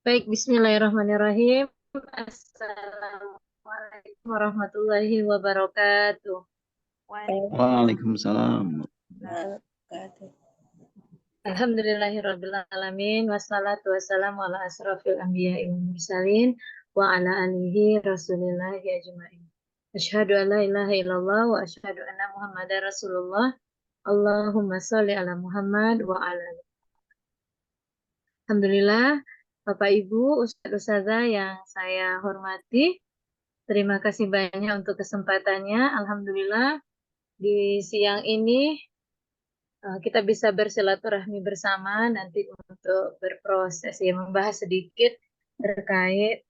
Baik, bismillahirrahmanirrahim. Assalamualaikum warahmatullahi wabarakatuh. Waalaikumsalam. Alhamdulillahirabbil alamin wassalatu wassalamu ala asrofil anbiya'i wal mursalin wa ala alihi rasulillahi ajmain. Asyhadu an la ilaha illallah wa asyhadu anna Muhammadar Rasulullah. Allahumma sholli ala Muhammad wa ala ali. Alhamdulillah, Bapak Ibu, Ustadz Ustazah yang saya hormati, terima kasih banyak untuk kesempatannya. Alhamdulillah, di siang ini kita bisa bersilaturahmi bersama nanti untuk berproses ya, membahas sedikit terkait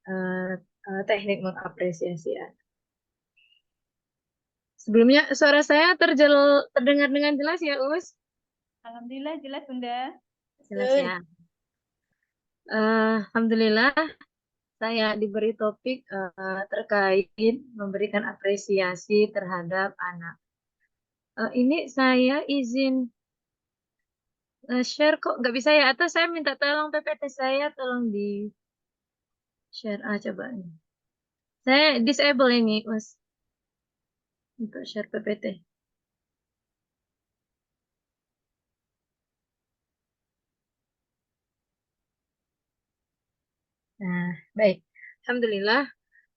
teknik mengapresiasi anak. Sebelumnya suara saya terdengar dengan jelas ya, Us? Alhamdulillah jelas, Bunda. Jelas ya. Alhamdulillah, saya diberi topik terkait memberikan apresiasi terhadap anak. Ini saya izin share kok nggak bisa ya, atau saya minta tolong PPT saya tolong di share coba nih. Saya disable ini Mas untuk share PPT. Nah, baik. Alhamdulillah,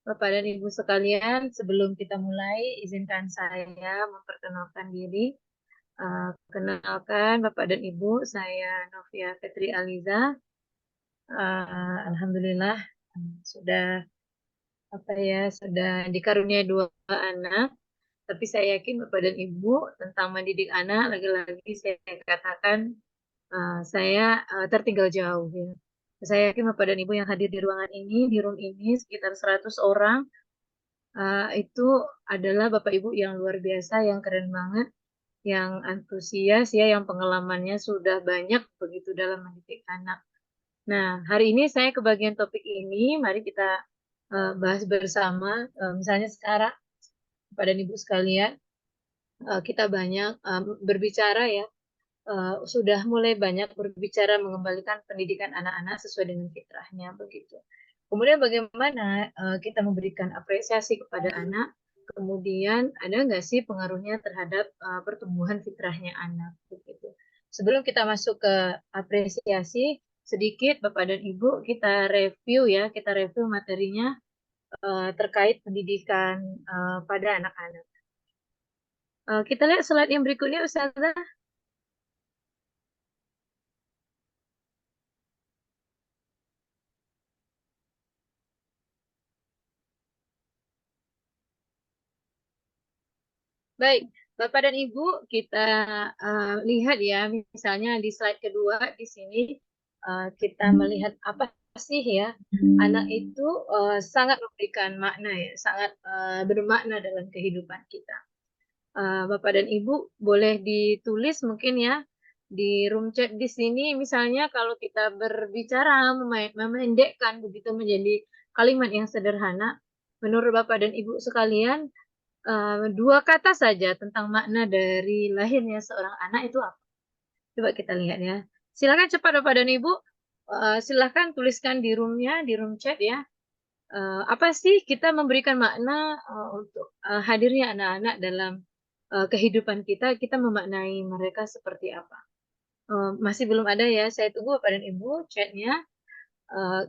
Bapak dan Ibu sekalian, sebelum kita mulai, izinkan saya memperkenalkan diri. Kenalkan Bapak dan Ibu, saya Novia Fitri Aliza. Alhamdulillah sudah sudah dikaruniai 2 anak. Tapi saya yakin Bapak dan Ibu tentang mendidik anak, lagi-lagi saya katakan saya tertinggal jauh ya. Saya yakin Bapak dan Ibu yang hadir di ruangan ini, di room ini sekitar 100 orang, itu adalah Bapak Ibu yang luar biasa, yang keren banget, yang antusias ya, yang pengalamannya sudah banyak begitu dalam mendidik anak. Nah, hari ini saya ke bagian topik ini, mari kita bahas bersama. Misalnya sekarang, Bapak dan Ibu sekalian, kita banyak berbicara ya, sudah mulai banyak berbicara mengembalikan pendidikan anak-anak sesuai dengan fitrahnya begitu. Kemudian bagaimana kita memberikan apresiasi kepada anak, kemudian ada nggak sih pengaruhnya terhadap pertumbuhan fitrahnya anak begitu. Sebelum kita masuk ke apresiasi, sedikit Bapak dan Ibu kita review ya, kita review materinya terkait pendidikan pada anak-anak. Kita lihat slide yang berikutnya, Ustazah. Baik, Bapak dan Ibu, kita lihat ya, misalnya di slide kedua di sini kita melihat apa sih ya, anak itu sangat memberikan makna ya, sangat bermakna dalam kehidupan kita. Bapak dan Ibu boleh ditulis mungkin ya di room chat di sini, misalnya kalau kita berbicara memendekkan begitu menjadi kalimat yang sederhana, menurut Bapak dan Ibu sekalian, 2 kata saja tentang makna dari lahirnya seorang anak itu apa? Coba kita lihat ya. Silakan cepat Bapak dan Ibu, silakan tuliskan di roomnya, di room chat ya. Apa sih kita memberikan makna untuk hadirnya anak-anak dalam kehidupan kita, kita memaknai mereka seperti apa? Masih belum ada ya, saya tunggu Bapak dan Ibu chatnya.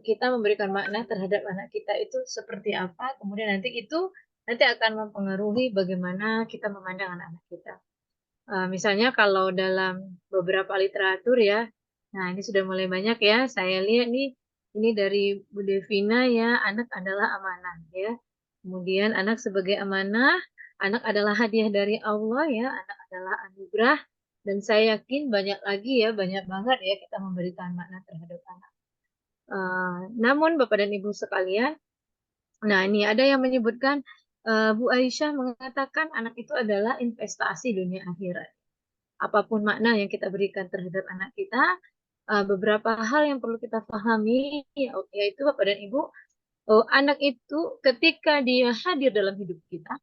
Kita memberikan makna terhadap anak kita itu seperti apa, kemudian nanti akan mempengaruhi bagaimana kita memandang anak-anak kita. Misalnya kalau dalam beberapa literatur ya, nah ini sudah mulai banyak ya, saya lihat nih, ini dari Bu Devina ya, anak adalah amanah ya. Kemudian anak sebagai amanah, anak adalah hadiah dari Allah ya, anak adalah anugerah, dan saya yakin banyak lagi ya, banyak banget ya kita memberikan makna terhadap anak. Namun Bapak dan Ibu sekalian, nah ini ada yang menyebutkan Bu Aisyah mengatakan anak itu adalah investasi dunia akhirat. Apapun makna yang kita berikan terhadap anak kita, beberapa hal yang perlu kita pahami, yaitu Bapak dan Ibu, anak itu ketika dia hadir dalam hidup kita,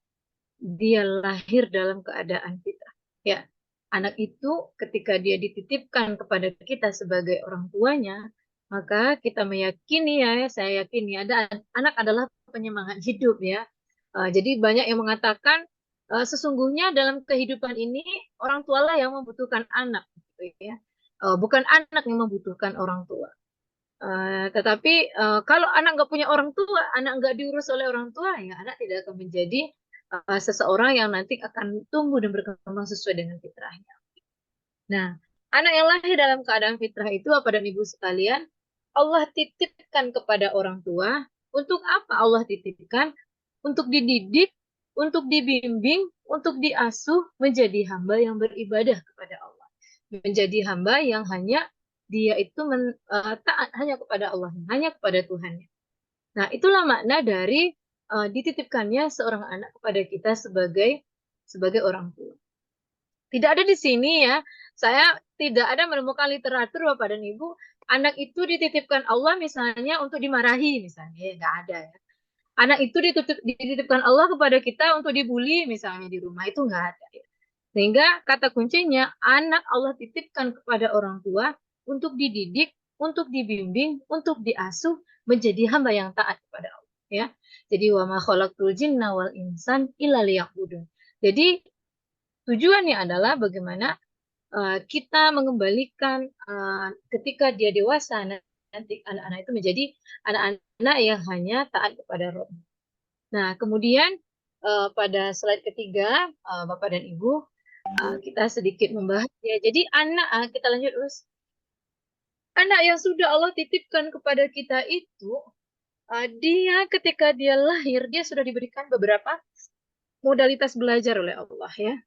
dia lahir dalam keadaan kita. Ya, anak itu ketika dia dititipkan kepada kita sebagai orang tuanya, Maka kita meyakini ya, saya yakini anak adalah penyemangat hidup ya. Jadi banyak yang mengatakan sesungguhnya dalam kehidupan ini orang tua lah yang membutuhkan anak, gitu ya. Bukan anak yang membutuhkan orang tua. Tetapi kalau anak nggak punya orang tua, anak nggak diurus oleh orang tua, ya anak tidak akan menjadi seseorang yang nanti akan tumbuh dan berkembang sesuai dengan fitrahnya. Nah, anak yang lahir dalam keadaan fitrah itu, Bapak dan Ibu sekalian, Allah titipkan kepada orang tua. Untuk apa Allah titipkan? Untuk dididik, untuk dibimbing, untuk diasuh menjadi hamba yang beribadah kepada Allah. Menjadi hamba yang hanya dia itu taat hanya kepada Allah, hanya kepada Tuhannya. Nah, itulah makna dari dititipkannya seorang anak kepada kita sebagai orang tua. Tidak ada di sini ya. Saya tidak ada menemukan literatur Bapak dan Ibu. Anak itu dititipkan Allah misalnya untuk dimarahi misalnya. Ya, nggak ada ya. Anak itu dititipkan Allah kepada kita untuk dibully misalnya di rumah. Itu nggak ada ya. Sehingga kata kuncinya anak Allah titipkan kepada orang tua untuk dididik, untuk dibimbing, untuk diasuh menjadi hamba yang taat kepada Allah. Ya. Jadi wa ma khalaqtul jinna wal insan illa liya'budun. Jadi tujuannya adalah bagaimana kita mengembalikan ketika dia dewasa nanti anak-anak itu menjadi anak-anak yang hanya taat kepada Rob. Nah, kemudian pada slide ketiga, Bapak dan Ibu, kita sedikit membahas ya. Jadi anak, kita lanjut terus. Anak yang sudah Allah titipkan kepada kita itu, dia ketika dia lahir, dia sudah diberikan beberapa modalitas belajar oleh Allah ya.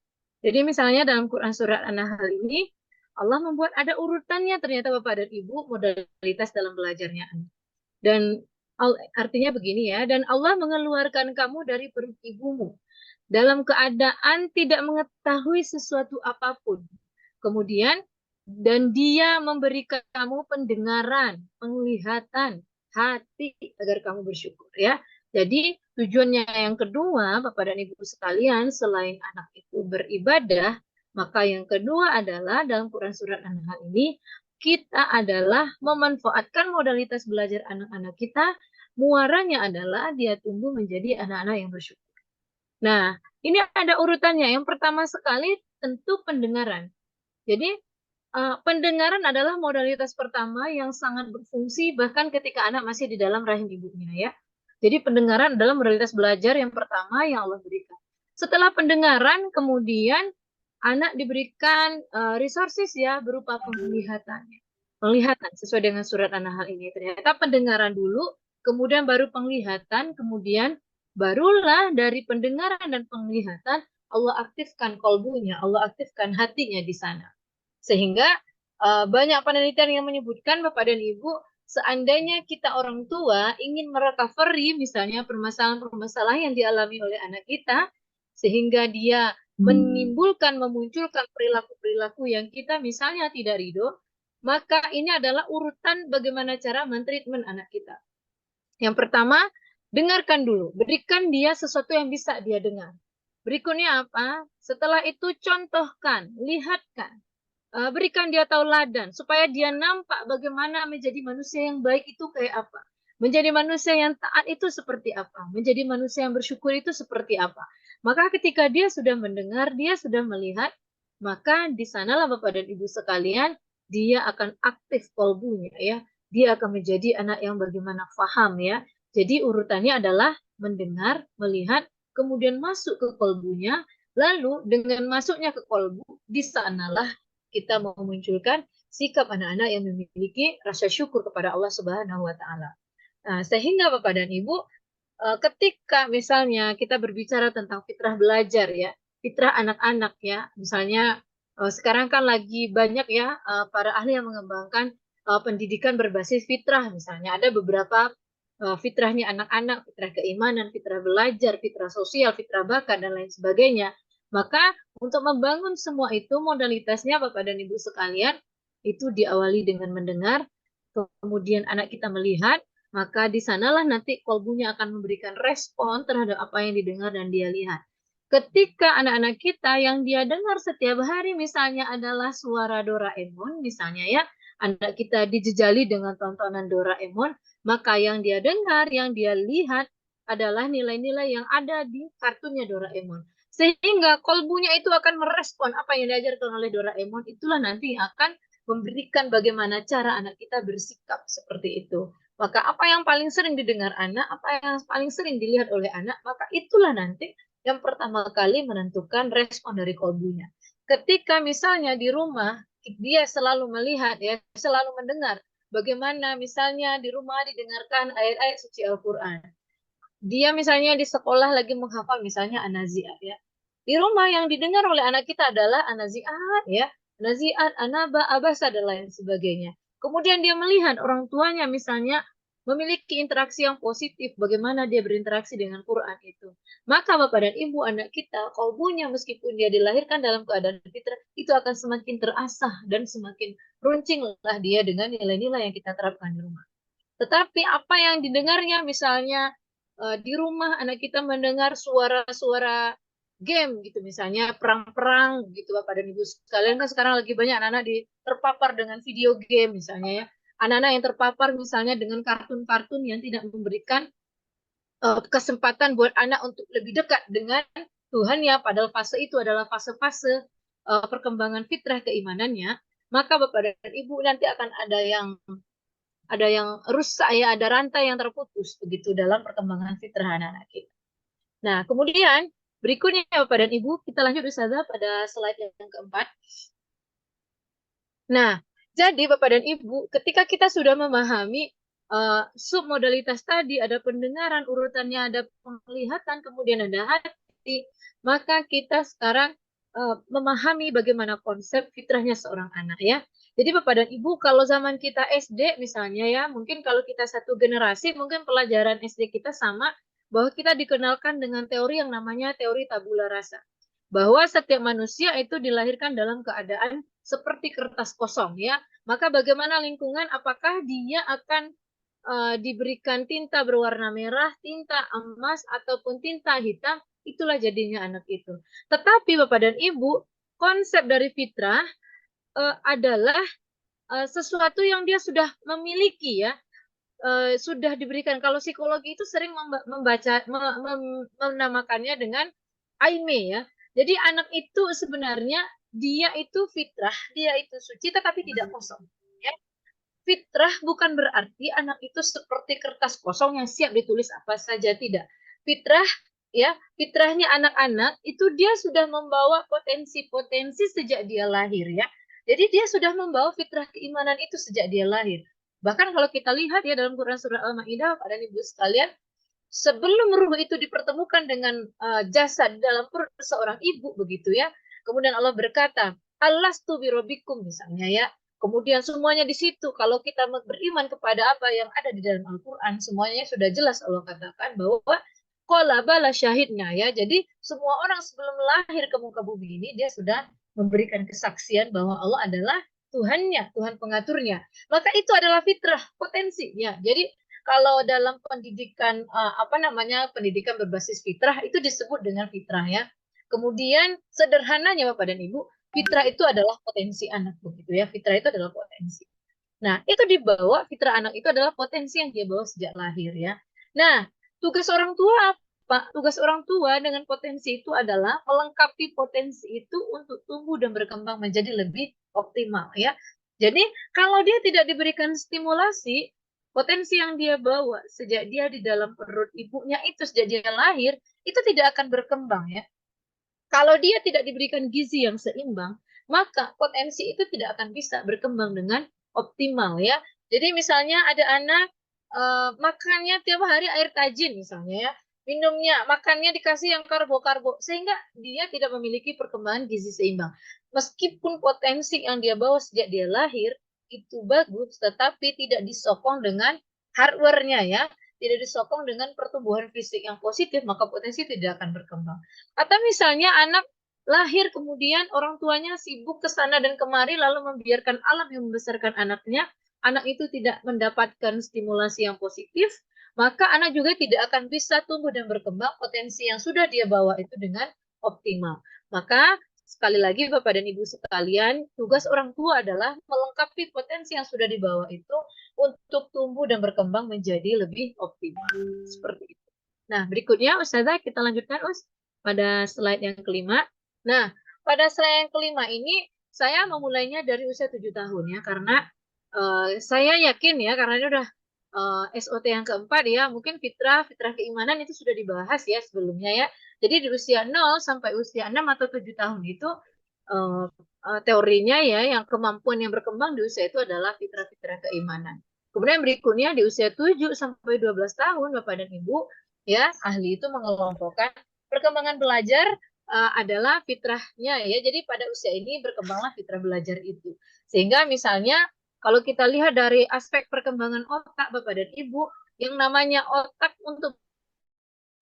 Jadi misalnya dalam Quran Surat An-Nahl ini, Allah membuat ada urutannya ternyata Bapak dan Ibu modalitas dalam belajarnya. Dan artinya begini ya, dan Allah mengeluarkan kamu dari perut ibumu dalam keadaan tidak mengetahui sesuatu apapun. Kemudian, dan dia memberikan kamu pendengaran, penglihatan, hati agar kamu bersyukur ya. Jadi tujuannya yang kedua, Bapak dan Ibu sekalian, selain anak itu beribadah, maka yang kedua adalah dalam Quran Surat An-Nahl ini, kita adalah memanfaatkan modalitas belajar anak-anak kita, muaranya adalah dia tumbuh menjadi anak-anak yang bersyukur. Nah, ini ada urutannya. Yang pertama sekali tentu pendengaran. Jadi pendengaran adalah modalitas pertama yang sangat berfungsi bahkan ketika anak masih di dalam rahim ibunya ya. Jadi pendengaran adalah modalitas belajar yang pertama yang Allah berikan. Setelah pendengaran kemudian anak diberikan resources ya berupa penglihatannya. Penglihatan sesuai dengan surat An-Nahl ini. Ternyata pendengaran dulu, kemudian baru penglihatan, kemudian barulah dari pendengaran dan penglihatan Allah aktifkan kolbunya, Allah aktifkan hatinya di sana. Sehingga banyak penelitian yang menyebutkan Bapak dan Ibu, seandainya kita orang tua ingin merecovery misalnya permasalahan-permasalahan yang dialami oleh anak kita, sehingga dia menimbulkan, memunculkan perilaku-perilaku yang kita misalnya tidak ridho, maka ini adalah urutan bagaimana cara mentreatment anak kita. Yang pertama, dengarkan dulu, berikan dia sesuatu yang bisa dia dengar. Berikutnya apa? Setelah itu contohkan, lihatkan. Berikan dia tauladan supaya dia nampak bagaimana menjadi manusia yang baik itu kayak apa. Menjadi manusia yang taat itu seperti apa. Menjadi manusia yang bersyukur itu seperti apa. Maka ketika dia sudah mendengar, dia sudah melihat, maka di sanalah Bapak dan Ibu sekalian, dia akan aktif kolbunya ya. Dia akan menjadi anak yang bagaimana faham ya. Jadi urutannya adalah mendengar, melihat, kemudian masuk ke kolbunya, lalu dengan masuknya ke kolbu, di sanalah kita memunculkan sikap anak-anak yang memiliki rasa syukur kepada Allah Subhanahu wa taala. Nah, sehingga Bapak dan Ibu, ketika misalnya kita berbicara tentang fitrah belajar ya, fitrah anak-anak ya, misalnya sekarang kan lagi banyak ya para ahli yang mengembangkan pendidikan berbasis fitrah, misalnya ada beberapa fitrahnya anak-anak, fitrah keimanan, fitrah belajar, fitrah sosial, fitrah bakat dan lain sebagainya. Maka untuk membangun semua itu modalitasnya Bapak dan Ibu sekalian itu diawali dengan mendengar, kemudian anak kita melihat, maka di sanalah nanti kolbunya akan memberikan respon terhadap apa yang didengar dan dia lihat. Ketika anak-anak kita yang dia dengar setiap hari misalnya adalah suara Doraemon misalnya ya, anak kita dijejali dengan tontonan Doraemon, maka yang dia dengar, yang dia lihat adalah nilai-nilai yang ada di kartunnya Doraemon. Sehingga kolbunya itu akan merespon apa yang diajarkan oleh Doraemon, itulah nanti akan memberikan bagaimana cara anak kita bersikap seperti itu. Maka apa yang paling sering didengar anak, apa yang paling sering dilihat oleh anak, maka itulah nanti yang pertama kali menentukan respon dari kolbunya. Ketika misalnya di rumah dia selalu melihat ya, selalu mendengar bagaimana misalnya di rumah didengarkan ayat-ayat suci Al-Qur'an. Dia misalnya di sekolah lagi menghafal misalnya An-Nazi'at ya. Di rumah yang didengar oleh anak kita adalah An-Nazi'at ya, Nazi'at, Anaba, Abasa dan lain sebagainya. Kemudian dia melihat orang tuanya misalnya memiliki interaksi yang positif, bagaimana dia berinteraksi dengan Quran itu. Maka Bapak dan Ibu anak kita, kalbunya meskipun dia dilahirkan dalam keadaan fitrah, itu akan semakin terasah dan semakin runcinglah dia dengan nilai-nilai yang kita terapkan di rumah. Tetapi apa yang didengarnya misalnya di rumah anak kita mendengar suara-suara game gitu misalnya perang-perang gitu Bapak dan Ibu sekalian kan sekarang lagi banyak anak-anak terpapar dengan video game misalnya ya. Anak-anak yang terpapar misalnya dengan kartun-kartun yang tidak memberikan kesempatan buat anak untuk lebih dekat dengan Tuhan ya, padahal fase itu adalah fase-fase perkembangan fitrah keimanannya, maka Bapak dan Ibu nanti akan ada yang rusak ya, ada rantai yang terputus begitu dalam perkembangan fitrah anak-anak kita. Nah, kemudian berikutnya Bapak dan Ibu, kita lanjut Ustazah pada slide yang keempat. Nah, jadi Bapak dan Ibu, ketika kita sudah memahami submodalitas tadi, ada pendengaran, urutannya ada penglihatan, kemudian ada hati, maka kita sekarang memahami bagaimana konsep fitrahnya seorang anak ya. Jadi Bapak dan Ibu, kalau zaman kita SD misalnya ya, mungkin kalau kita satu generasi, mungkin pelajaran SD kita sama, bahwa kita dikenalkan dengan teori yang namanya teori tabula rasa. Bahwa setiap manusia itu dilahirkan dalam keadaan seperti kertas kosong ya. Maka bagaimana lingkungan, apakah dia akan diberikan tinta berwarna merah, tinta emas, ataupun tinta hitam, itulah jadinya anak itu. Tetapi Bapak dan Ibu, konsep dari fitrah adalah sesuatu yang dia sudah memiliki ya, sudah diberikan. Kalau psikologi itu sering menamakannya dengan aime ya. Jadi anak itu sebenarnya dia itu fitrah, dia itu suci tetapi tidak kosong. Ya. Fitrah bukan berarti anak itu seperti kertas kosong yang siap ditulis apa saja, tidak. Fitrah ya, fitrahnya anak-anak itu dia sudah membawa potensi-potensi sejak dia lahir ya. Jadi dia sudah membawa fitrah keimanan itu sejak dia lahir. Bahkan kalau kita lihat ya dalam Quran surah Al-Maidah, Bapak dan Ibu sekalian, sebelum ruh itu dipertemukan dengan jasad dalam perut seorang ibu begitu ya. Kemudian Allah berkata, "Alastu birobikum" misalnya ya. Kemudian semuanya di situ, kalau kita beriman kepada apa yang ada di dalam Al-Quran, semuanya sudah jelas Allah katakan bahwa qala bala syahidna ya. Jadi semua orang sebelum lahir ke muka bumi ini, dia sudah memberikan kesaksian bahwa Allah adalah Tuhannya, Tuhan pengaturnya. Maka itu adalah fitrah, potensi ya. Jadi kalau dalam pendidikan pendidikan berbasis fitrah itu disebut dengan fitrah ya. Kemudian sederhananya Bapak dan Ibu, fitrah itu adalah potensi anak begitu ya. Fitrah itu adalah potensi. Nah, itu dibawa fitrah anak itu adalah potensi yang dia bawa sejak lahir ya. Nah, tugas orang tua Pak, tugas orang tua dengan potensi itu adalah melengkapi potensi itu untuk tumbuh dan berkembang menjadi lebih optimal ya. Jadi kalau dia tidak diberikan stimulasi, potensi yang dia bawa sejak dia di dalam perut ibunya itu sejak dia lahir, itu tidak akan berkembang ya. Kalau dia tidak diberikan gizi yang seimbang, maka potensi itu tidak akan bisa berkembang dengan optimal ya. Jadi misalnya ada anak makannya tiap hari air tajin misalnya ya, minumnya, makannya dikasih yang karbo-karbo, sehingga dia tidak memiliki perkembangan gizi seimbang. Meskipun potensi yang dia bawa sejak dia lahir itu bagus, tetapi tidak disokong dengan hardware-nya ya, tidak disokong dengan pertumbuhan fisik yang positif, maka potensi tidak akan berkembang. Atau misalnya anak lahir kemudian orang tuanya sibuk ke sana dan kemari lalu membiarkan alam yang membesarkan anaknya, anak itu tidak mendapatkan stimulasi yang positif, maka anak juga tidak akan bisa tumbuh dan berkembang potensi yang sudah dia bawa itu dengan optimal. Maka sekali lagi Bapak dan Ibu sekalian, tugas orang tua adalah melengkapi potensi yang sudah dibawa itu untuk tumbuh dan berkembang menjadi lebih optimal. Seperti itu. Nah, berikutnya Ustazah kita lanjutkan pada slide yang kelima. Nah, pada slide yang kelima ini saya memulainya dari usia 7 tahun ya, karena saya yakin ya, karena ini udah SOT yang keempat ya, mungkin fitrah keimanan itu sudah dibahas ya sebelumnya ya. Jadi di usia 0 sampai usia 6 atau 7 tahun itu teorinya ya, yang kemampuan yang berkembang di usia itu adalah fitrah keimanan. Kemudian berikutnya di usia 7 sampai 12 tahun Bapak dan Ibu ya, ahli itu mengelompokkan perkembangan belajar adalah fitrahnya ya. Jadi pada usia ini berkembanglah fitrah belajar itu. Sehingga misalnya kalau kita lihat dari aspek perkembangan otak Bapak dan Ibu, yang namanya otak untuk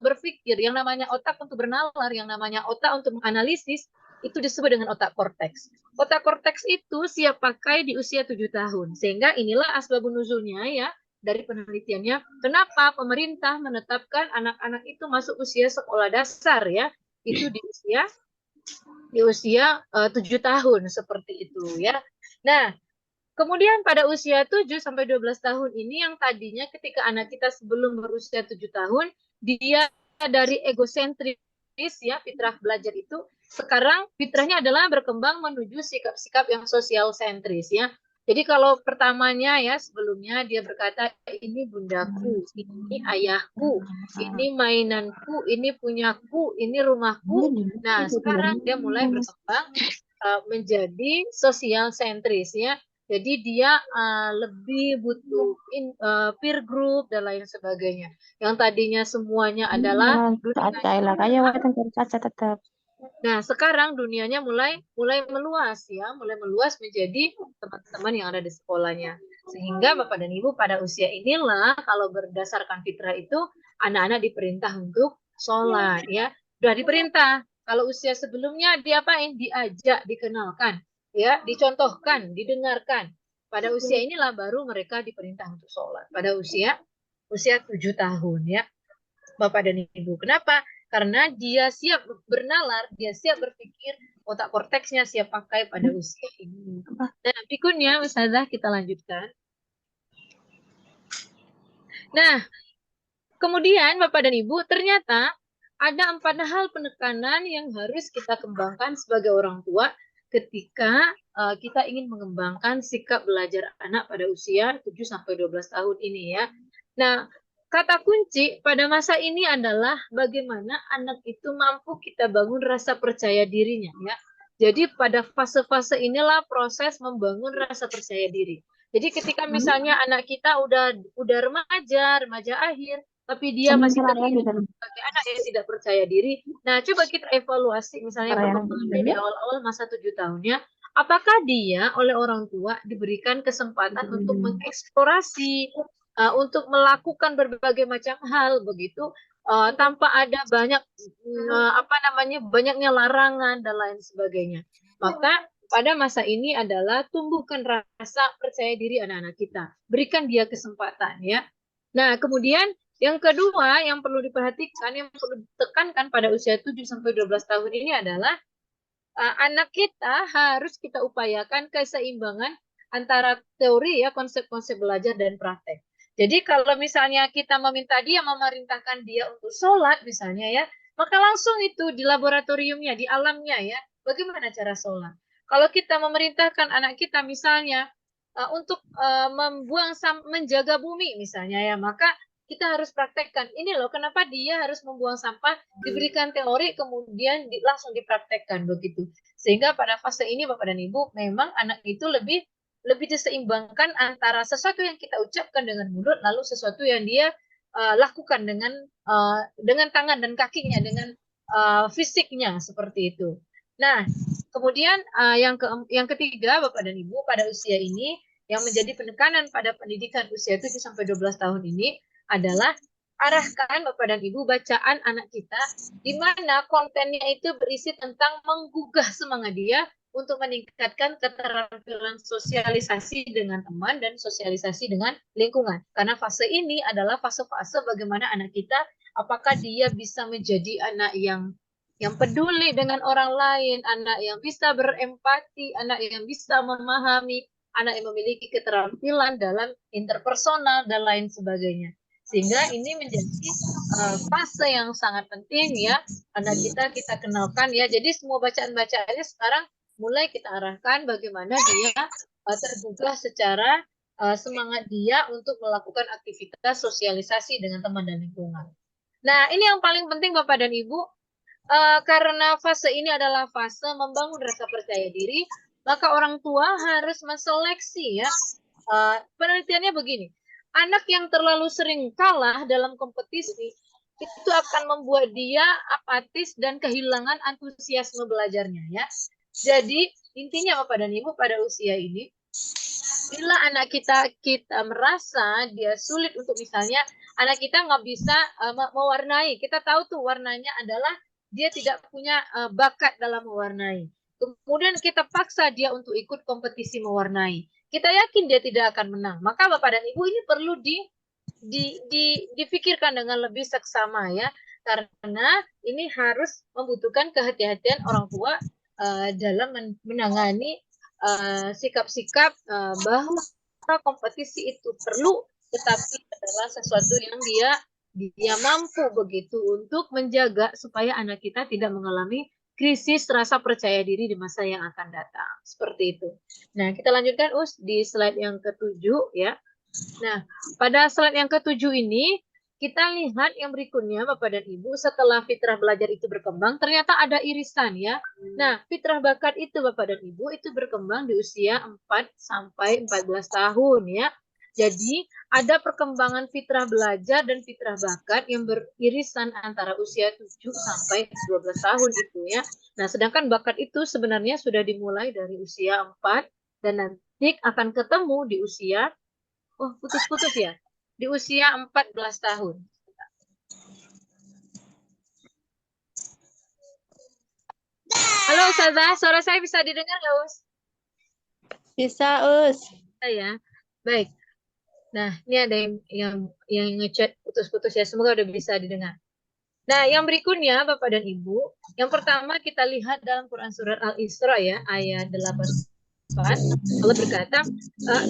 berpikir, yang namanya otak untuk bernalar, yang namanya otak untuk menganalisis, itu disebut dengan otak korteks. Otak korteks itu siap pakai di usia 7 tahun. Sehingga inilah asbabun nuzulnya ya, dari penelitiannya, kenapa pemerintah menetapkan anak-anak itu masuk usia sekolah dasar ya, itu di usia 7 tahun seperti itu ya. Nah, kemudian pada usia 7 sampai 12 tahun ini yang tadinya ketika anak kita sebelum berusia 7 tahun, dia dari egosentris ya, fitrah belajar itu, sekarang fitrahnya adalah berkembang menuju sikap-sikap yang sosial sentris ya. Jadi kalau pertamanya ya sebelumnya dia berkata ini bundaku, ini ayahku, ini mainanku, ini punyaku, ini rumahku. Nah, sekarang dia mulai berkembang menjadi sosial sentris ya. Jadi dia lebih butuh peer group dan lain sebagainya. Yang tadinya semuanya adalah tetap. Nah, sekarang dunianya mulai meluas ya, mulai meluas menjadi teman-teman yang ada di sekolahnya. Sehingga Bapak dan Ibu pada usia inilah kalau berdasarkan fitrah itu anak-anak diperintah untuk sholat ya. Sudah diperintah. Kalau usia sebelumnya diapain? Diajak, dikenalkan, ya, dicontohkan, didengarkan. Pada usia inilah baru mereka diperintah untuk sholat. Pada usia 7 tahun ya. Bapak dan Ibu. Kenapa? Karena dia siap bernalar, dia siap berpikir, otak korteksnya siap pakai pada usia ini. Nah, berikutnya Ustazah kita lanjutkan. Nah, kemudian Bapak dan Ibu, ternyata ada 4 hal penekanan yang harus kita kembangkan sebagai orang tua ketika kita ingin mengembangkan sikap belajar anak pada usia 7 sampai 12 tahun ini ya. Nah, kata kunci pada masa ini adalah bagaimana anak itu mampu kita bangun rasa percaya dirinya ya. Jadi pada fase-fase inilah proses membangun rasa percaya diri. Jadi ketika misalnya anak kita udah remaja akhir, tapi dia masih terlihat sebagai anak yang tidak percaya diri. Nah, coba kita evaluasi misalnya perkembangan di awal-awal masa 7 tahunnya, apakah dia oleh orang tua diberikan kesempatan untuk mengeksplorasi, untuk melakukan berbagai macam hal begitu, tanpa ada banyaknya larangan dan lain sebagainya. Maka pada masa ini adalah tumbuhkan rasa percaya diri anak-anak kita. Berikan dia kesempatan ya. Nah, kemudian yang kedua yang perlu diperhatikan, yang perlu ditekankan pada usia 7 sampai 12 tahun ini adalah anak kita harus kita upayakan keseimbangan antara teori ya, konsep-konsep belajar dan praktek. Jadi kalau misalnya kita memerintahkan dia untuk sholat misalnya ya, maka langsung itu di laboratoriumnya, di alamnya ya, bagaimana cara sholat. Kalau kita memerintahkan anak kita misalnya untuk menjaga bumi misalnya ya, maka kita harus praktekkan. Ini loh kenapa dia harus membuang sampah, diberikan teori kemudian langsung dipraktekkan begitu. Sehingga pada fase ini Bapak dan Ibu memang anak itu lebih diseimbangkan antara sesuatu yang kita ucapkan dengan mulut lalu sesuatu yang dia lakukan dengan tangan dan kakinya, dengan fisiknya seperti itu. Nah, kemudian yang ketiga Bapak dan Ibu pada usia ini yang menjadi penekanan pada pendidikan usia 7 sampai 12 tahun ini adalah arahkan Bapak dan Ibu bacaan anak kita di mana kontennya itu berisi tentang menggugah semangat dia untuk meningkatkan keterampilan sosialisasi dengan teman dan sosialisasi dengan lingkungan. Karena fase ini adalah fase-fase bagaimana anak kita, apakah dia bisa menjadi anak yang yang peduli dengan orang lain, anak yang bisa berempati, anak yang bisa memahami, anak yang memiliki keterampilan dalam interpersonal dan lain sebagainya. Sehingga ini menjadi fase yang sangat penting ya, anak kita kenalkan ya. Jadi semua bacaan-bacaannya sekarang mulai kita arahkan bagaimana dia tergugah secara semangat dia untuk melakukan aktivitas sosialisasi dengan teman dan lingkungan. Nah, ini yang paling penting Bapak dan Ibu, karena fase ini adalah fase membangun rasa percaya diri, maka orang tua harus menseleksi ya. Penelitiannya begini, anak yang terlalu sering kalah dalam kompetisi itu akan membuat dia apatis dan kehilangan antusiasme belajarnya ya. Jadi intinya Bapak dan Ibu pada usia ini, bila anak kita merasa dia sulit untuk misalnya anak kita nggak bisa mewarnai, kita tahu tuh warnanya adalah dia tidak punya bakat dalam mewarnai. Kemudian kita paksa dia untuk ikut kompetisi mewarnai. Kita yakin dia tidak akan menang. Maka Bapak dan Ibu ini perlu difikirkan dengan lebih seksama ya. Karena ini harus membutuhkan kehati-hatian orang tua dalam menangani sikap-sikap bahwa kompetisi itu perlu, tetapi adalah sesuatu yang dia mampu begitu untuk menjaga supaya anak kita tidak mengalami krisis rasa percaya diri di masa yang akan datang. Seperti itu. Nah, kita lanjutkan di slide yang ketujuh ya. Nah, pada slide yang ketujuh ini kita lihat yang berikutnya Bapak dan Ibu, setelah fitrah belajar itu berkembang, ternyata ada irisan ya. Nah, fitrah bakat itu Bapak dan Ibu itu berkembang di usia 4 sampai 14 tahun ya. Jadi, ada perkembangan fitrah belajar dan fitrah bakat yang beririsan antara usia 7 sampai 12 tahun itu ya. Nah, sedangkan bakat itu sebenarnya sudah dimulai dari usia 4 dan nanti akan ketemu di usia putus-putus ya. Di usia 14 tahun. Halo Ustazah, suara saya bisa didengar nggak Us? Bisa, Us. Ya, baik. Nah, ini ada yang ngechat putus-putus ya, semoga udah bisa didengar. Nah, yang berikutnya Bapak dan Ibu, yang pertama kita lihat dalam Quran Surat Al-Isra ya, ayat 8. Allah berkata,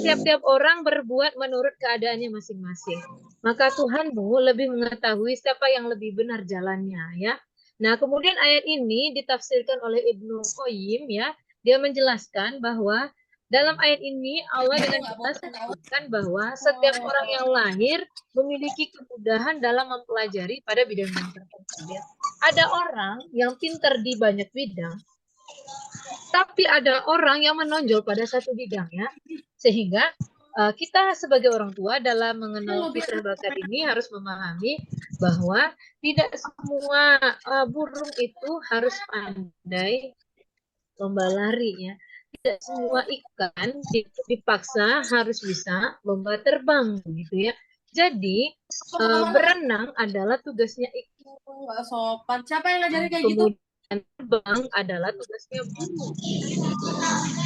tiap-tiap orang berbuat menurut keadaannya masing-masing. Maka Tuhanmu lebih mengetahui siapa yang lebih benar jalannya ya. Nah, kemudian ayat ini ditafsirkan oleh Ibnu Qayyim ya. Dia menjelaskan bahwa dalam ayat ini Allah dengan jelas menyebutkan bahwa setiap orang yang lahir memiliki kemudahan dalam mempelajari pada bidang-bidang tertentu. Ya. Ada orang yang pintar di banyak bidang, tapi ada orang yang menonjol pada satu bidang ya. Sehingga kita sebagai orang tua dalam mengenal fitrah bakat ini harus memahami bahwa tidak semua burung itu harus pandai lomba lari ya. Tidak semua ikan dipaksa harus bisa lomba terbang gitu ya. Jadi berenang adalah tugasnya ikan. Nggak sopan. Siapa yang ngajarin kayak gitu? Terbang adalah tugasnya burung.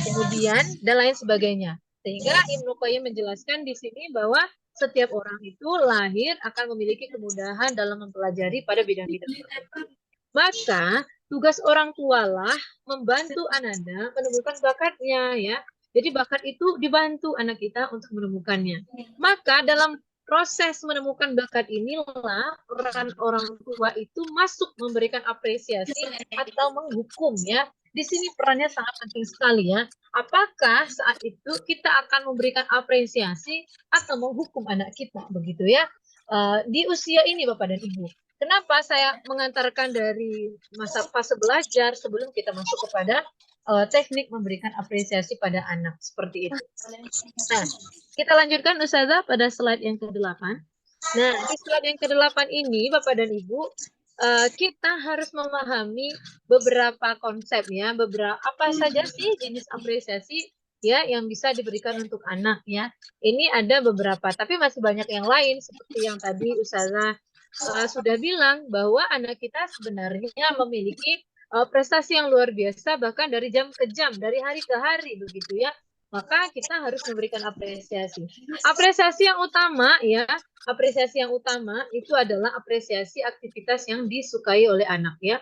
Kemudian dan lain sebagainya. Sehingga Ibnu Qayyim menjelaskan di sini bahwa setiap orang itu lahir akan memiliki kemudahan dalam mempelajari pada bidang-bidang tertentu. Maka tugas orang tualah membantu Ananda menemukan bakatnya ya. Jadi bakat itu dibantu anak kita untuk menemukannya. Maka dalam proses menemukan bakat inilah peran orang tua itu masuk memberikan apresiasi atau menghukum ya. Di sini perannya sangat penting sekali ya. Apakah saat itu kita akan memberikan apresiasi atau menghukum anak kita begitu ya? Di usia ini Bapak dan Ibu. Kenapa saya mengantarkan dari masa fase belajar sebelum kita masuk kepada teknik memberikan apresiasi pada anak seperti itu. Nah, kita lanjutkan Ustazah pada slide yang ke-8. Nah, di slide yang ke-8 ini Bapak dan Ibu, kita harus memahami beberapa konsep ya, apa saja sih jenis apresiasi ya yang bisa diberikan untuk anak ya. Ini ada beberapa, tapi masih banyak yang lain seperti yang tadi Ustazah sudah bilang bahwa anak kita sebenarnya memiliki prestasi yang luar biasa bahkan dari jam ke jam, dari hari ke hari begitu ya. Maka kita harus memberikan apresiasi. Apresiasi yang utama ya, apresiasi yang utama itu adalah apresiasi aktivitas yang disukai oleh anak ya.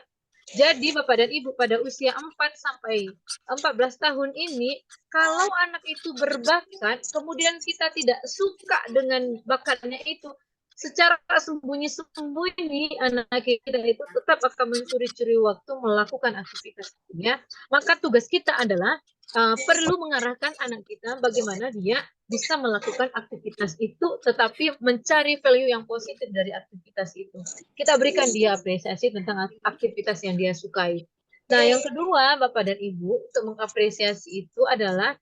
Jadi Bapak dan Ibu pada usia 4 sampai 14 tahun ini, kalau anak itu berbakat, kemudian kita tidak suka dengan bakatnya itu, secara sembunyi-sembunyi anak kita itu tetap akan mencuri-curi waktu melakukan aktivitasnya. Maka tugas kita adalah perlu mengarahkan anak kita bagaimana dia bisa melakukan aktivitas itu, tetapi mencari value yang positif dari aktivitas itu. Kita berikan dia apresiasi tentang aktivitas yang dia sukai. Nah, yang kedua, Bapak dan Ibu, untuk mengapresiasi itu adalah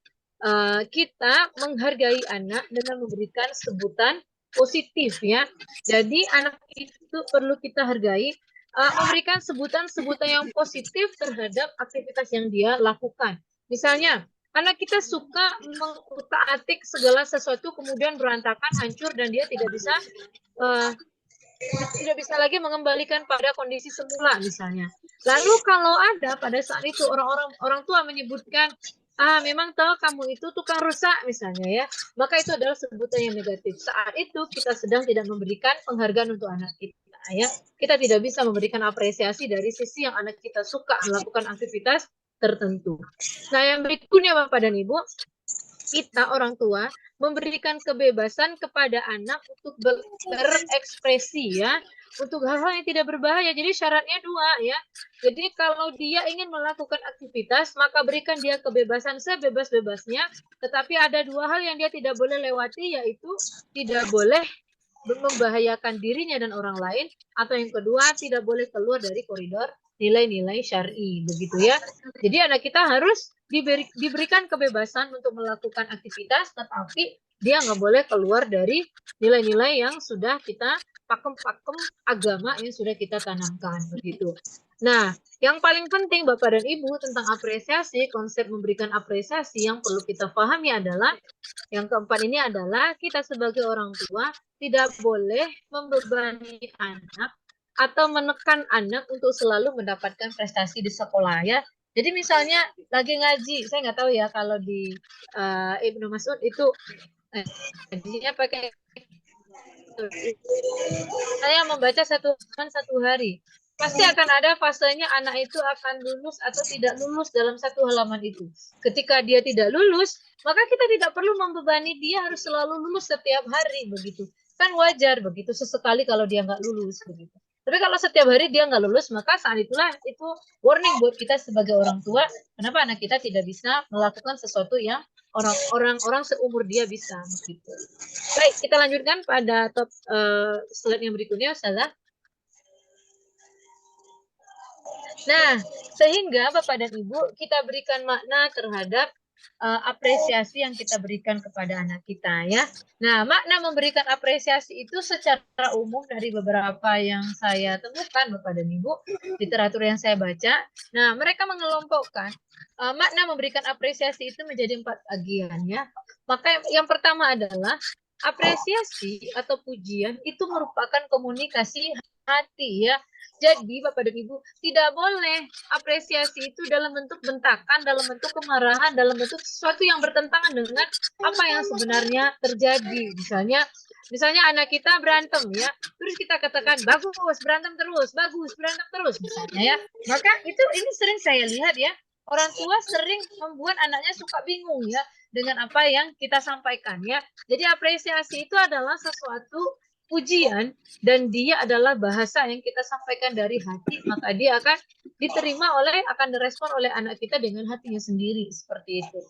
kita menghargai anak dengan memberikan sebutan positif ya. Jadi anak itu perlu kita hargai, memberikan sebutan-sebutan yang positif terhadap aktivitas yang dia lakukan. Misalnya, anak kita suka mengutak-atik segala sesuatu kemudian berantakan, hancur, dan dia tidak bisa lagi mengembalikan pada kondisi semula misalnya. Lalu kalau ada pada saat itu orang tua menyebutkan, memang tahu kamu itu tukang rusak misalnya ya, maka itu adalah sebutan yang negatif. Saat itu kita sedang tidak memberikan penghargaan untuk anak kita ya. Kita tidak bisa memberikan apresiasi dari sisi yang anak kita suka melakukan aktivitas tertentu. Nah, yang berikutnya Bapak dan Ibu, kita orang tua memberikan kebebasan kepada anak untuk berekspresi ya, untuk hal-hal yang tidak berbahaya. Jadi syaratnya dua ya. Jadi kalau dia ingin melakukan aktivitas, maka berikan dia kebebasan sebebas-bebasnya. Tetapi ada dua hal yang dia tidak boleh lewati, yaitu tidak boleh membahayakan dirinya dan orang lain, atau yang kedua tidak boleh keluar dari koridor nilai-nilai syar'i, begitu ya. Jadi anak kita harus diberikan kebebasan untuk melakukan aktivitas, tetapi dia nggak boleh keluar dari nilai-nilai yang sudah kita pakem-pakem agama yang sudah kita tanamkan, begitu. Nah, yang paling penting Bapak dan Ibu tentang apresiasi, konsep memberikan apresiasi yang perlu kita pahami adalah, yang keempat ini adalah kita sebagai orang tua tidak boleh membebani anak atau menekan anak untuk selalu mendapatkan prestasi di sekolah ya. Jadi misalnya lagi ngaji, saya nggak tahu ya kalau di Ibnu Mas'ud itu ngajinya pakai, saya membaca satu hari. Pasti akan ada fasenya anak itu akan lulus atau tidak lulus dalam satu halaman itu. Ketika dia tidak lulus, maka kita tidak perlu membebani dia harus selalu lulus setiap hari begitu. Kan wajar begitu, sesekali kalau dia nggak lulus begitu. Tapi kalau setiap hari dia nggak lulus, maka saat itulah itu warning buat kita sebagai orang tua, kenapa anak kita tidak bisa melakukan sesuatu yang orang seumur dia bisa begitu. Baik, kita lanjutkan pada slide yang berikutnya, Ustazah. Nah, sehingga Bapak dan Ibu kita berikan makna terhadap apresiasi yang kita berikan kepada anak kita ya. Nah, makna memberikan apresiasi itu secara umum dari beberapa yang saya temukan Bapak dan Ibu, literatur yang saya baca. Nah, mereka mengelompokkan makna memberikan apresiasi itu menjadi 4 bagian ya. Maka yang pertama adalah apresiasi atau pujian itu merupakan komunikasi hati ya. Jadi Bapak dan Ibu tidak boleh apresiasi itu dalam bentuk bentakan, dalam bentuk kemarahan, dalam bentuk sesuatu yang bertentangan dengan apa yang sebenarnya terjadi. Misalnya anak kita berantem ya, terus kita katakan bagus berantem terus misalnya ya. Maka ini sering saya lihat ya, orang tua sering membuat anaknya suka bingung ya dengan apa yang kita sampaikan ya. Jadi apresiasi itu adalah sesuatu pujian dan dia adalah bahasa yang kita sampaikan dari hati, maka dia akan akan direspon oleh anak kita dengan hatinya sendiri seperti itu.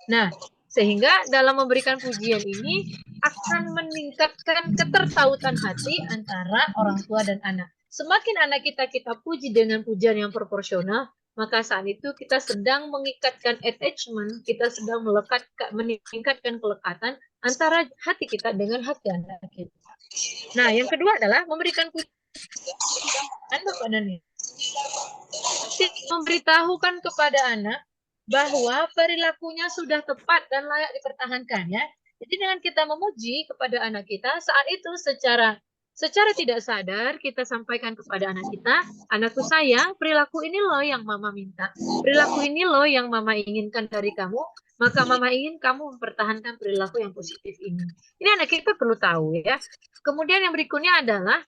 Nah, sehingga dalam memberikan pujian ini akan meningkatkan ketertautan hati antara orang tua dan anak. Semakin anak kita puji dengan pujian yang proporsional, maka saat itu kita sedang mengikatkan attachment, kita sedang meningkatkan kelekatan antara hati kita dengan hati anak kita. Nah, yang kedua adalah memberikan pujian kepada anak. Memberitahukan kepada anak bahwa perilakunya sudah tepat dan layak dipertahankan ya. Jadi dengan kita memuji kepada anak kita, saat itu secara tidak sadar kita sampaikan kepada anak kita, anakku sayang, perilaku ini loh yang mama minta. Perilaku ini loh yang mama inginkan dari kamu. Maka mama ingin kamu mempertahankan perilaku yang positif ini. Ini anak kita perlu tahu ya. Kemudian yang berikutnya adalah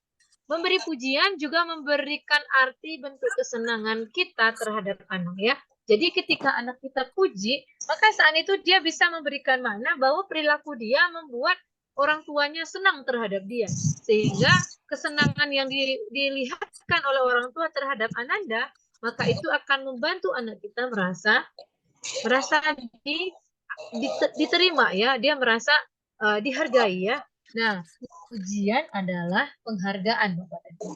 memberi pujian juga memberikan arti bentuk kesenangan kita terhadap anak ya. Jadi ketika anak kita puji, maka saat itu dia bisa memberikan makna bahwa perilaku dia membuat orang tuanya senang terhadap dia. Sehingga kesenangan yang dilihatkan oleh orang tua terhadap Ananda, maka itu akan membantu anak kita merasa diterima ya, dia merasa dihargai ya. Nah, pujian adalah penghargaan Bapak dan Ibu.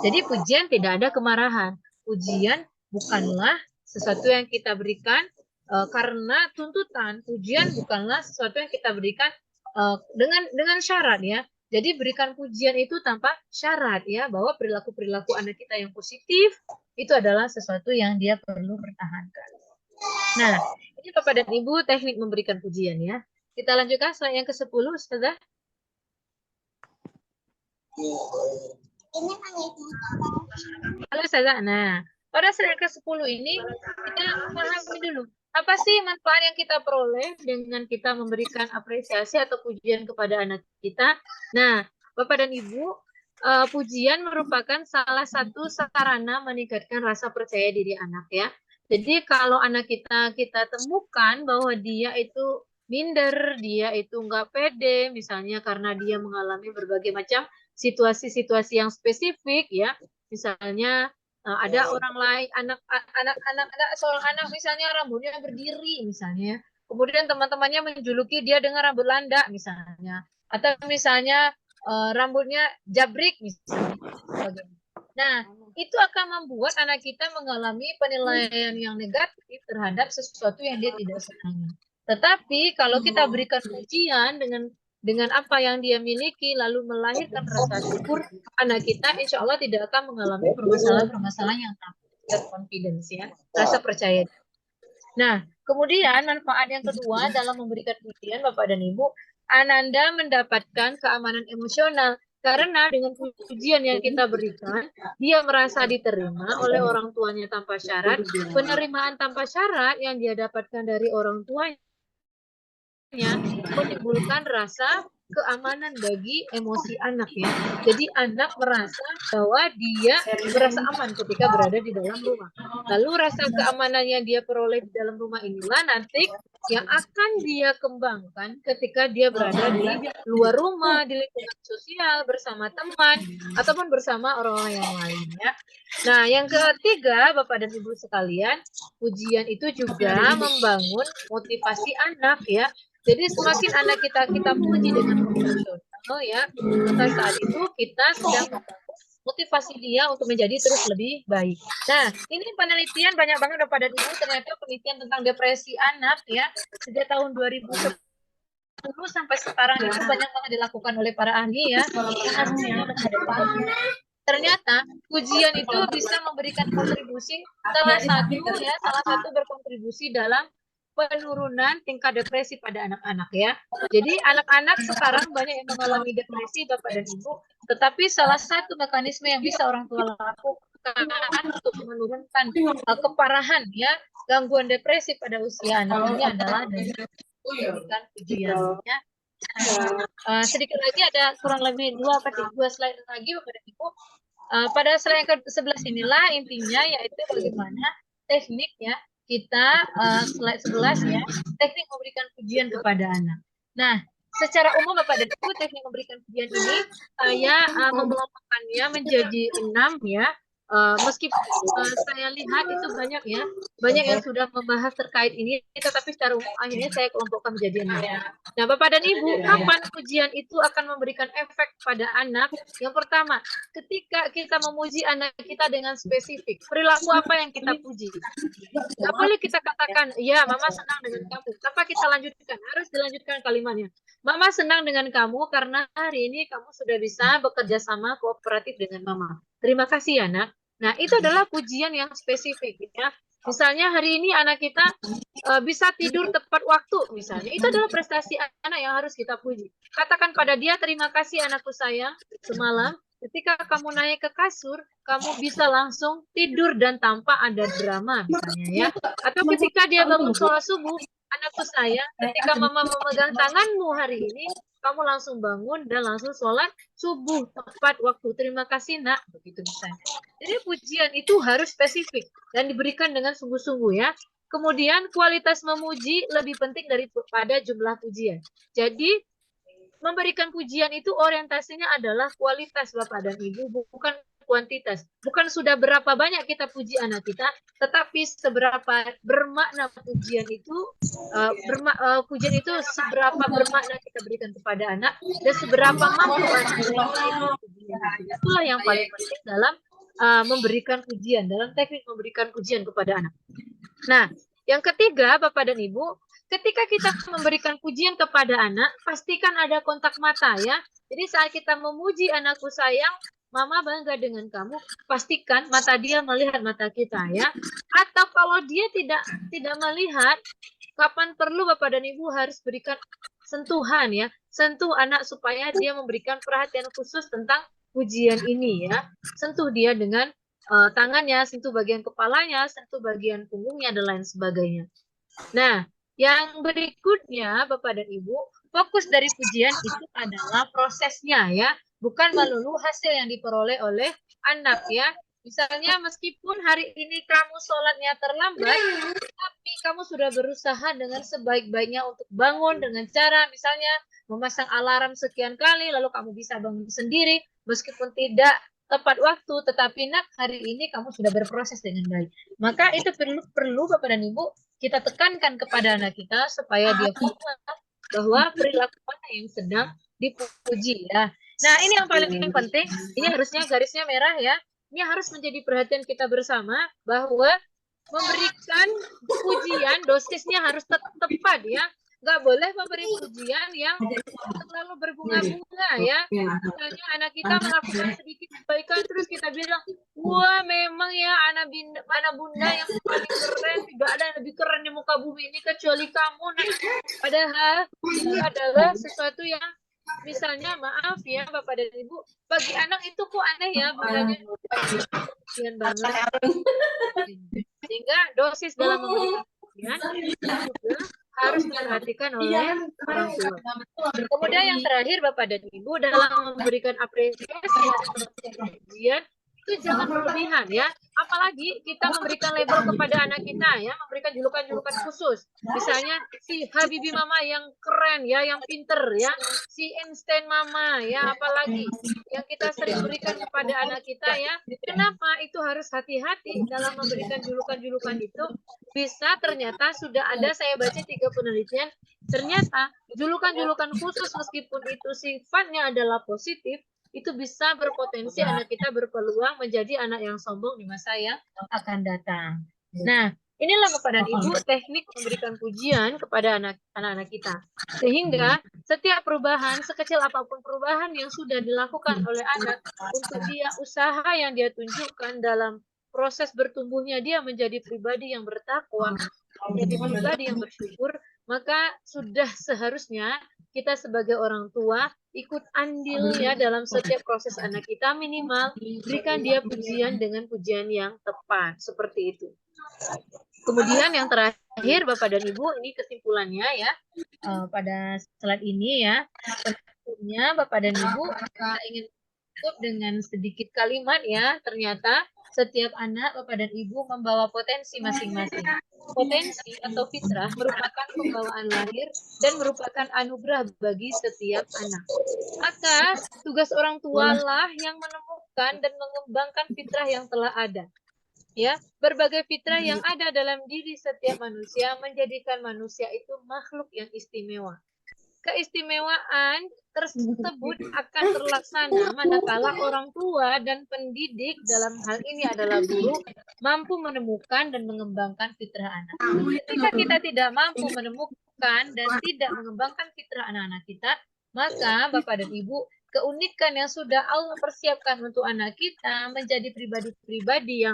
Jadi pujian tidak ada kemarahan. Pujian bukanlah sesuatu yang kita berikan karena tuntutan. Pujian bukanlah sesuatu yang kita berikan dengan syarat ya. Jadi berikan pujian itu tanpa syarat ya, bahwa perilaku-perilaku anak kita yang positif itu adalah sesuatu yang dia perlu pertahankan. Nah, ini Bapak dan Ibu teknik memberikan pujian ya. Kita lanjutkan slide yang ke-10, Ustazah. Halo Ustazah. Nah, pada slide ke-10 ini kita pahami dulu. Apa sih manfaat yang kita peroleh dengan kita memberikan apresiasi atau pujian kepada anak kita? Nah, Bapak dan Ibu, pujian merupakan salah satu sarana meningkatkan rasa percaya diri anak ya. Jadi kalau anak kita temukan bahwa dia itu minder, dia itu nggak pede, misalnya karena dia mengalami berbagai macam situasi-situasi yang spesifik ya, misalnya ada orang lain, seorang anak misalnya rambutnya berdiri misalnya, kemudian teman-temannya menjuluki dia dengan rambut landak misalnya, atau misalnya rambutnya jabrik misalnya. Nah, itu akan membuat anak kita mengalami penilaian yang negatif terhadap sesuatu yang dia tidak senangi. Tetapi kalau kita berikan pujian dengan apa yang dia miliki, lalu melahirkan rasa syukur, anak kita insya Allah tidak akan mengalami permasalahan-permasalahan yang confidence ya, rasa percaya. Nah, kemudian manfaat yang kedua dalam memberikan pujian Bapak dan Ibu, Ananda mendapatkan keamanan emosional. Karena dengan pujian yang kita berikan, dia merasa diterima oleh orang tuanya tanpa syarat. Penerimaan tanpa syarat yang dia dapatkan dari orang tuanya menimbulkan rasa keamanan bagi emosi anak ya. Jadi anak merasa bahwa dia merasa aman ketika berada di dalam rumah. Lalu rasa keamanan yang dia peroleh di dalam rumah inilah nanti yang akan dia kembangkan ketika dia berada di luar rumah, di lingkungan sosial, bersama teman, ataupun bersama orang-orang yang lain ya. Nah, yang ketiga, Bapak dan Ibu sekalian, pujian itu juga membangun motivasi anak ya. Jadi semakin anak kita puji dengan emosional ya, maka saat itu kita sedang motivasi dia untuk menjadi terus lebih baik. Nah, ini penelitian banyak banget Bapak dan Ibu, ternyata penelitian tentang depresi anak ya, sejak tahun 2010 sampai sekarang itu banyak banget dilakukan oleh para ahli ya. Hasilnya ternyata pujian itu bisa memberikan kontribusi salah satu berkontribusi dalam penurunan tingkat depresi pada anak-anak ya. Jadi anak-anak sekarang banyak yang mengalami depresi Bapak dan Ibu, tetapi salah satu mekanisme yang bisa orang tua lakukan untuk menurunkan keparahan ya gangguan depresi pada usia anak ini adalah dari memberikan pujian ya. Sedikit lagi ada kurang lebih 2 slide lagi Bapak dan Ibu. Pada slide yang ke-11 inilah intinya yaitu bagaimana teknik ya kita slide 11 ya, teknik memberikan pujian kepada anak. Nah, secara umum Bapak dan Ibu, teknik memberikan pujian ini saya mengelompokkannya menjadi 6 ya. Meskipun saya lihat itu banyak yang sudah membahas terkait ini, tetapi secara umum akhirnya saya kelompokkan menjadi 6. Nah, Bapak dan Ibu, kapan pujian itu akan memberikan efek pada anak? Yang pertama, ketika kita memuji anak kita dengan spesifik, perilaku apa yang kita puji? Nggak boleh kita katakan, ya Mama senang dengan kamu. Tanpa kita lanjutkan, harus dilanjutkan kalimatnya. Mama senang dengan kamu karena hari ini kamu sudah bisa bekerja sama kooperatif dengan Mama. Terima kasih ya nak. Nah itu adalah pujian yang spesifik ya. Misalnya hari ini anak kita bisa tidur tepat waktu misalnya. Itu adalah prestasi anak yang harus kita puji. Katakan pada dia, terima kasih anakku sayang. Semalam Ketika kamu naik ke kasur, kamu bisa langsung tidur dan tanpa ada drama misalnya ya. Atau ketika dia bangun sholat subuh, anakku sayang, ketika mama memegang tanganmu hari ini, kamu langsung bangun dan langsung sholat subuh tepat waktu. Terima kasih nak, begitu misalnya. Jadi pujian itu harus spesifik dan diberikan dengan sungguh-sungguh ya. Kemudian kualitas memuji lebih penting daripada jumlah pujian. Jadi memberikan pujian itu orientasinya adalah kualitas Bapak dan Ibu, bukan kuantitas. Bukan sudah berapa banyak kita puji anak kita, tetapi seberapa bermakna pujian itu, pujian itu seberapa bermakna kita berikan kepada anak, dan seberapa mampu anak itu pujian. Itulah yang paling penting dalam memberikan pujian, dalam teknik memberikan pujian kepada anak. Nah, yang ketiga, Bapak dan Ibu, ketika kita memberikan pujian kepada anak, pastikan ada kontak mata ya. Jadi saat kita memuji anakku sayang, mama bangga dengan kamu, pastikan mata dia melihat mata kita ya. Atau kalau dia tidak melihat, kapan perlu Bapak dan Ibu harus berikan sentuhan ya. Sentuh anak supaya dia memberikan perhatian khusus tentang pujian ini ya. Sentuh dia dengan tangannya, sentuh bagian kepalanya, sentuh bagian punggungnya, dan lain sebagainya. Nah, yang berikutnya, Bapak dan Ibu, fokus dari pujian itu adalah prosesnya ya, bukan melulu hasil yang diperoleh oleh anak ya. Misalnya meskipun hari ini kamu sholatnya terlambat, tapi kamu sudah berusaha dengan sebaik-baiknya untuk bangun dengan cara misalnya memasang alarm sekian kali, lalu kamu bisa bangun sendiri, meskipun tidak tepat waktu, tetapi nak hari ini kamu sudah berproses dengan baik. Maka itu perlu Bapak dan Ibu kita tekankan kepada anak kita supaya dia paham bahwa perilaku mana yang sedang dipuji ya. Nah, ini yang paling penting, ini harusnya garisnya merah ya. Ini harus menjadi perhatian kita bersama bahwa memberikan pujian dosisnya harus tepat ya. Nggak boleh memberi pujian yang terlalu berbunga-bunga ya. Misalnya anak kita melakukan sedikit kebaikan terus kita bilang, wah memang ya anak bunda yang paling keren, tidak ada yang lebih keren di muka bumi ini kecuali kamu. Nah, padahal itu adalah sesuatu yang misalnya maaf ya Bapak dan Ibu, bagi anak itu kok aneh ya bundanya pujian banget. Sehingga dosis dalam memberikan pujian juga harus diperhatikan oleh orang tua. Kemudian yang terakhir Bapak dan Ibu dalam memberikan apresiasi dan pujian itu jangan berlebihan ya. Apalagi kita memberikan label kepada anak kita ya, memberikan julukan-julukan khusus. Misalnya si Habibi Mama yang keren ya, yang pinter ya, si Einstein Mama ya, apalagi yang kita sering berikan kepada anak kita ya. Kenapa itu harus hati-hati dalam memberikan julukan-julukan itu? Bisa ternyata sudah ada, saya baca 3 penelitian, ternyata julukan-julukan khusus meskipun itu sifatnya adalah positif, itu bisa berpotensi anak kita berpeluang menjadi anak yang sombong di masa yang akan datang. Nah, inilah Bapak dan Ibu teknik memberikan pujian kepada anak-anak kita. Sehingga setiap perubahan, sekecil apapun perubahan yang sudah dilakukan oleh anak untuk dia usaha yang dia tunjukkan dalam proses bertumbuhnya dia menjadi pribadi yang bertakwa, menjadi pribadi yang bersyukur, maka sudah seharusnya kita sebagai orang tua ikut andil ya dalam setiap proses anak kita, minimal berikan dia pujian dengan pujian yang tepat, seperti itu. Kemudian yang terakhir Bapak dan Ibu, ini kesimpulannya ya pada slide ini ya. Tentunya Bapak dan Ibu kita ingin tutup dengan sedikit kalimat ya. Ternyata setiap anak Bapak dan Ibu membawa potensi masing-masing. Potensi atau fitrah merupakan pembawaan lahir dan merupakan anugerah bagi setiap anak. Maka tugas orang tua lah yang menemukan dan mengembangkan fitrah yang telah ada. Ya, berbagai fitrah yang ada dalam diri setiap manusia menjadikan manusia itu makhluk yang istimewa. Keistimewaan tersebut akan terlaksana manakala orang tua dan pendidik, dalam hal ini adalah guru, mampu menemukan dan mengembangkan fitrah anak. Ketika kita tidak mampu menemukan dan tidak mengembangkan fitrah anak-anak kita, maka Bapak dan Ibu, keunikan yang sudah Allah persiapkan untuk anak kita menjadi pribadi-pribadi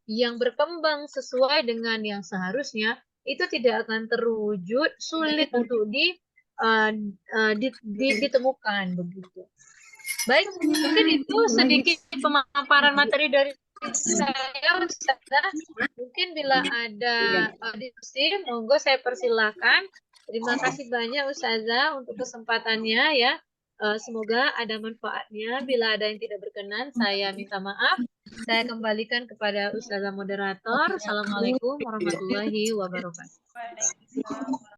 yang berkembang sesuai dengan yang seharusnya, itu tidak akan terwujud, sulit untuk ditemukan begitu. Baik, mungkin itu sedikit pemaparan materi dari saya, Ustazah. Mungkin bila ada diskusi, monggo saya persilahkan. Terima kasih banyak Ustazah untuk kesempatannya ya. Semoga ada manfaatnya. Bila ada yang tidak berkenan, saya minta maaf. Saya kembalikan kepada Ustazah moderator. Assalamualaikum warahmatullahi wabarakatuh. Waalaikumsalam.